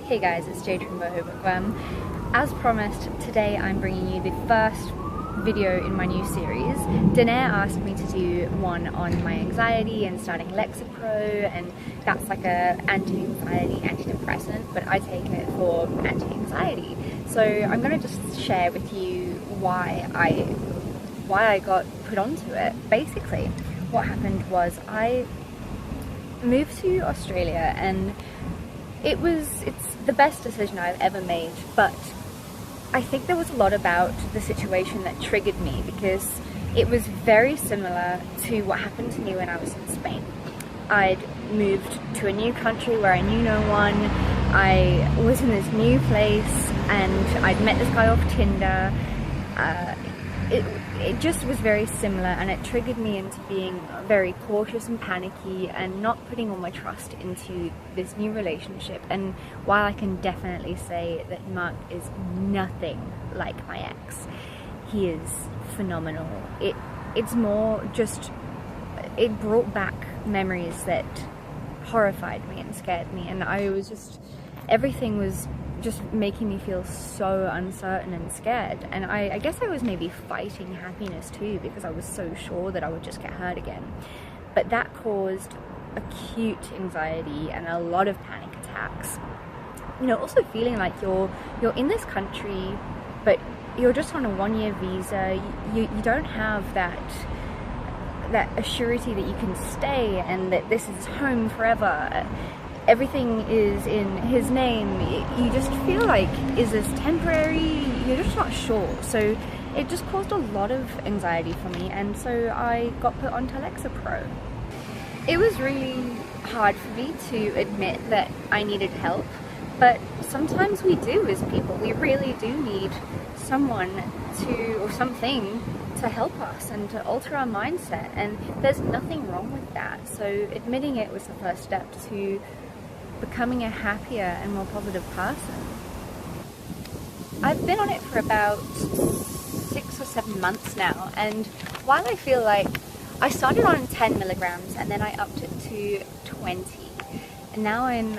Hey guys, it's Jade from Boho Bookworm. As promised, today I'm bringing you the first video in my new series. Danae asked me to do one on my anxiety and starting Lexapro, and that's like a anti-anxiety antidepressant, but I take it for anti-anxiety. So I'm going to just share with you why I got put onto it. Basically, what happened was I moved to Australia, and it's the best decision I've ever made, but I think there was a lot about the situation that triggered me because it was very similar to what happened to me when I was in Spain. I'd moved to a new country where I knew no one. I was in this new place and I'd met this guy off Tinder. It just was very similar, and it triggered me into being very cautious and panicky and not putting all my trust into this new relationship. And while I can definitely say that Mark is nothing like my ex, he is phenomenal. It's more just, it brought back memories that horrified me and scared me, and everything was just making me feel so uncertain and scared. And I guess I was maybe fighting happiness too, because I was so sure that I would just get hurt again. But that caused acute anxiety and a lot of panic attacks. You know, also feeling like you're in this country, but you're just on a one-year visa. You don't have that assurity that you can stay and that this is home forever. Everything is in his name. You just feel like, is this temporary? You're just not sure. So it just caused a lot of anxiety for me, and so I got put onto Lexapro. It was really hard for me to admit that I needed help, but sometimes we do as people. We really do need someone or something to help us and to alter our mindset, and there's nothing wrong with that. So admitting it was the first step to becoming a happier and more positive person. I've been on it for about 6 or 7 months now, and while I feel like I started on 10 milligrams and then I upped it to 20, and now I'm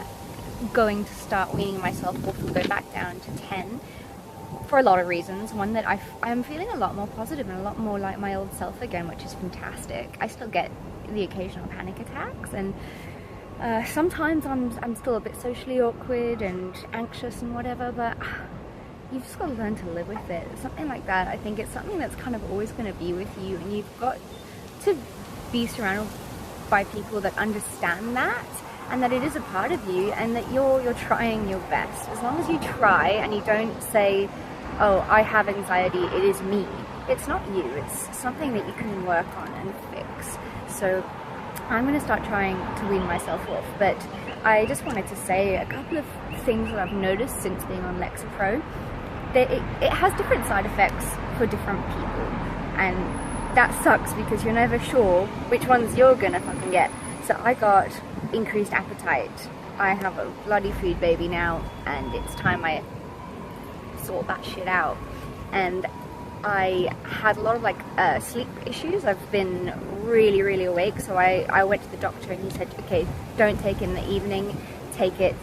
going to start weaning myself off and go back down to 10 for a lot of reasons. One, that I'm feeling a lot more positive and a lot more like my old self again, which is fantastic. I still get the occasional panic attacks, and sometimes I'm still a bit socially awkward and anxious and whatever, but you've just got to learn to live with it. Something like that. I think it's something that's kind of always going to be with you, and you've got to be surrounded by people that understand that, and that it is a part of you, and that you're trying your best. As long as you try and you don't say, oh, I have anxiety, it is me. It's not you, it's something that you can work on and fix. So I'm going to start trying to wean myself off, but I just wanted to say a couple of things that I've noticed since being on Lexapro. That it has different side effects for different people, and that sucks because you're never sure which ones you're going to fucking get. So I got increased appetite. I have a bloody food baby now, and it's time I sort that shit out. And I had a lot of sleep issues. I've been really, really awake, so I went to the doctor and he said, okay, don't take it in the evening, take it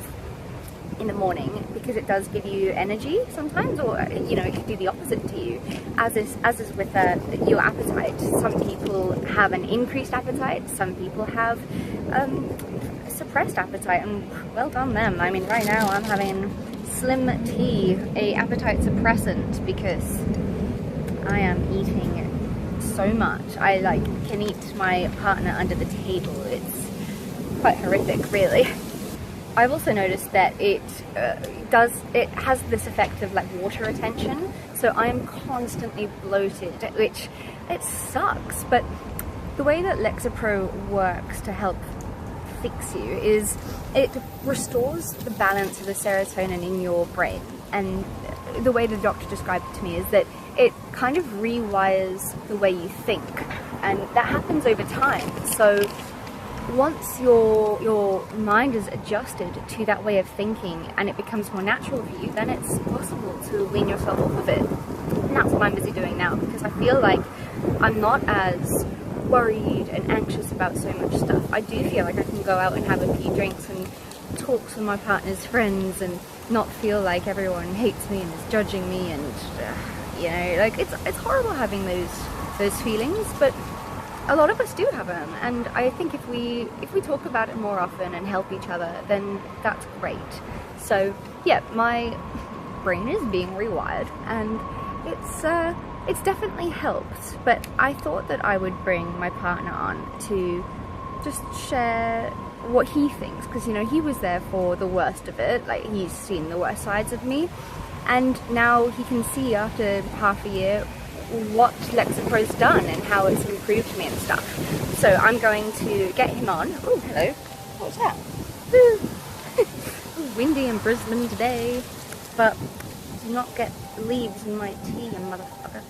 in the morning, because it does give you energy sometimes, or you know, it can do the opposite to you, as is with your appetite. Some people have an increased appetite, some people have suppressed appetite, and well done them. I mean, right now I'm having Slim Tea, a appetite suppressant, because I am eating so much. I can eat my partner under the table. It's quite horrific, really. I've also noticed that it has this effect of water retention, so I'm constantly bloated, which it sucks. But the way that Lexapro works to help fix you is it restores the balance of the serotonin in your brain, and the way the doctor described it to me is that it kind of rewires the way you think, and that happens over time. So once your mind is adjusted to that way of thinking and it becomes more natural for you, then it's possible to wean yourself off of it. And that's what I'm busy doing now, because I feel like I'm not as worried and anxious about so much stuff. I do feel like I can go out and have a few drinks and talks with my partner's friends and not feel like everyone hates me and is judging me, and you know, like it's horrible having those feelings, but a lot of us do have them, and I think if we talk about it more often and help each other, then that's great. So yeah, my brain is being rewired, and it's definitely helped. But I thought that I would bring my partner on to just share what he thinks, because you know, he was there for the worst of it. Like, he's seen the worst sides of me, and now he can see after half a year what Lexapro's done and how it's improved me and stuff. So I'm going to get him on. Oh, hello. What's that? Windy in Brisbane today, but do not get leaves in my tea, you motherfucker.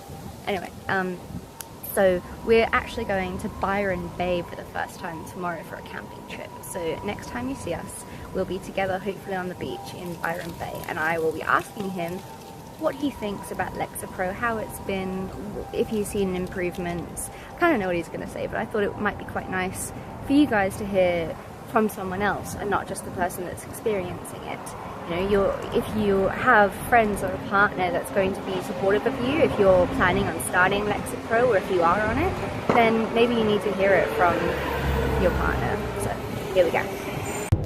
Anyway, so we're actually going to Byron Bay for the first time tomorrow for a camping trip. So next time you see us, we'll be together, hopefully on the beach in Byron Bay, and I will be asking him what he thinks about Lexapro, how it's been, if he's seen improvements. I kind of know what he's going to say, but I thought it might be quite nice for you guys to hear from someone else and not just the person that's experiencing it. You know, if you have friends or a partner that's going to be supportive of you, if you're planning on starting Lexapro, or if you are on it, then maybe you need to hear it from your partner. So here we go.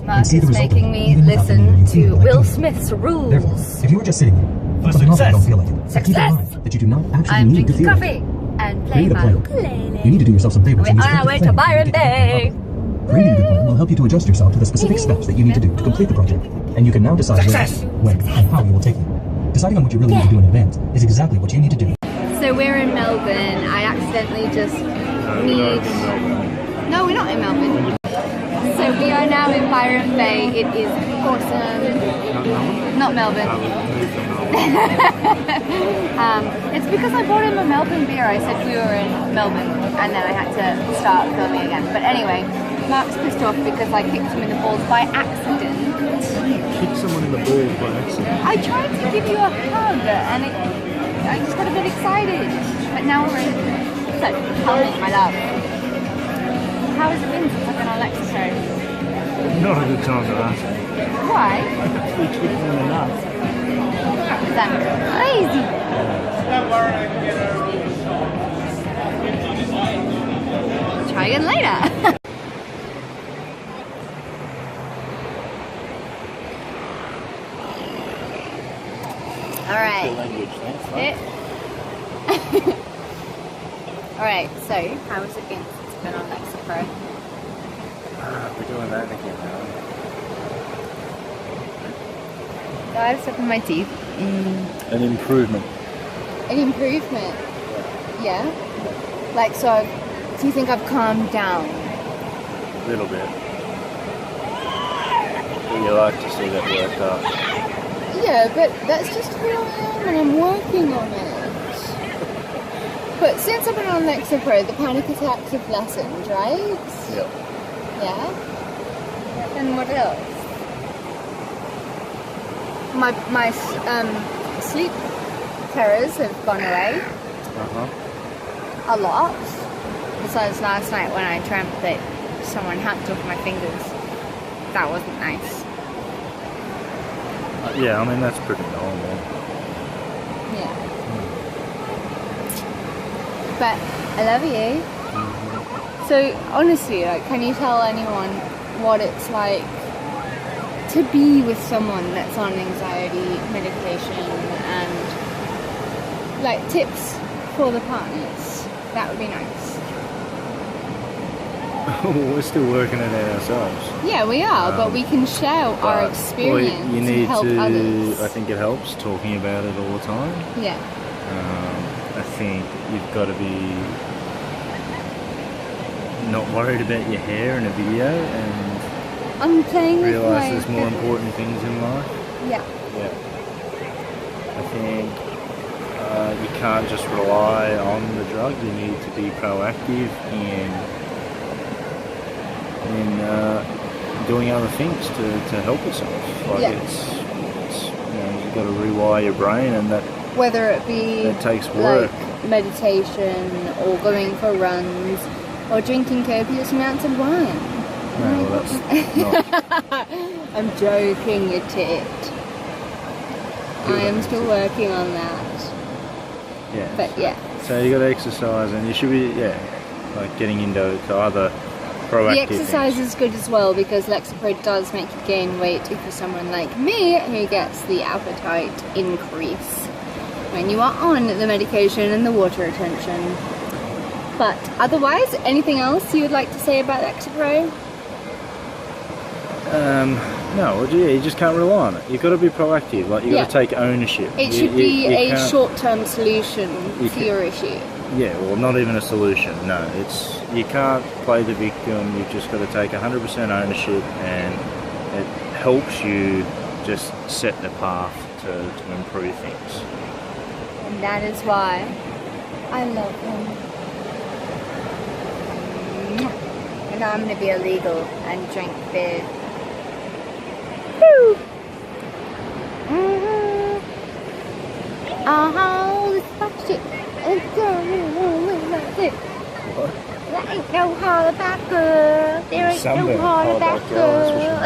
Mark is making me listen to Will Smith's rules. Therefore, if you were just sitting here, for success, don't feel like it. Success. That you do not actually I'm need to drinking feel coffee it. and playing my ukulele. You need to do yourself some favors. We're on our way to Byron Bay. Creating a good plan will help you to adjust yourself to the specific steps that you need to do to complete the project, and you can now decide when, and how you will take them. Deciding on what you really need to do in advance is exactly what you need to do. So we're in Melbourne. I accidentally just need... No, we're not in Melbourne. So we are now in Byron Bay. It is awesome. Not Melbourne. It's because I bought him a Melbourne beer. I said we were in Melbourne, and then I had to start filming again. But anyway, Mark's pissed off because I kicked him in the balls by accident. Kick someone in the balls by accident? I tried to give you a hug, and I just got a bit excited. But now we're in it. So, tell me, my love. How has it been since I've been on Lexapro? Not a good time to ask. Why? We kicked him in the nuts. Because I'm crazy. Try again later. Alright. Alright, so how has it been since you've been on Lexapro? We're doing that again now. Do I have stuff in my teeth? An improvement. An improvement? Yeah? Like, so, do you think I've calmed down? A little bit. But you like to see that work up. Yeah, but that's just who I am and I'm working on it. But since I've been on Lexapro, the panic attacks have lessened, right? Yep. Yeah? And what else? My sleep terrors have gone away. A lot. Besides last night when I dreamt that someone hacked off my fingers. That wasn't nice. Yeah, I mean, that's pretty normal. Yeah. But I love you. So honestly, like, can you tell anyone what it's like to be with someone that's on anxiety medication, and like tips for the partners? That would be nice. We're still working it out ourselves. Yeah, we are, but we can share our experience you need and help to, others. I think it helps talking about it all the time. Yeah. I think you've got to be not worried about your hair in a video and I'm playing with realise my there's more important things in life. Yeah. Yeah. I think you can't just rely on the drug. You need to be proactive in doing other things to help yourself. Like it's you've got to rewire your brain, and that whether it be that takes work. Like meditation or going for runs or drinking copious amounts of wine. No, well, that's not. I'm joking, you tit. I am still working on that. Yeah. But yeah. So you got to exercise, and you should be like getting into other proactive The exercise things. is good as well because Lexapro does make you gain weight if you're someone like me who gets the appetite increase when you are on the medication and the water retention. But otherwise, anything else you would like to say about Lexapro? No, you just can't rely on it. You've got to be proactive. Like you got to take ownership. It should be a can't- short-term solution to your issue. Yeah, well, not even a solution. No, you can't play the victim. You've just got to take 100% ownership, and it helps you just set the path to improve things. And that is why I love him. And I'm going to be illegal and drink beer. Woo! This plastic. What? That ain't no hollaback girl. There ain't no Sunburn hollaback hollaback girl, that's for girl. sure.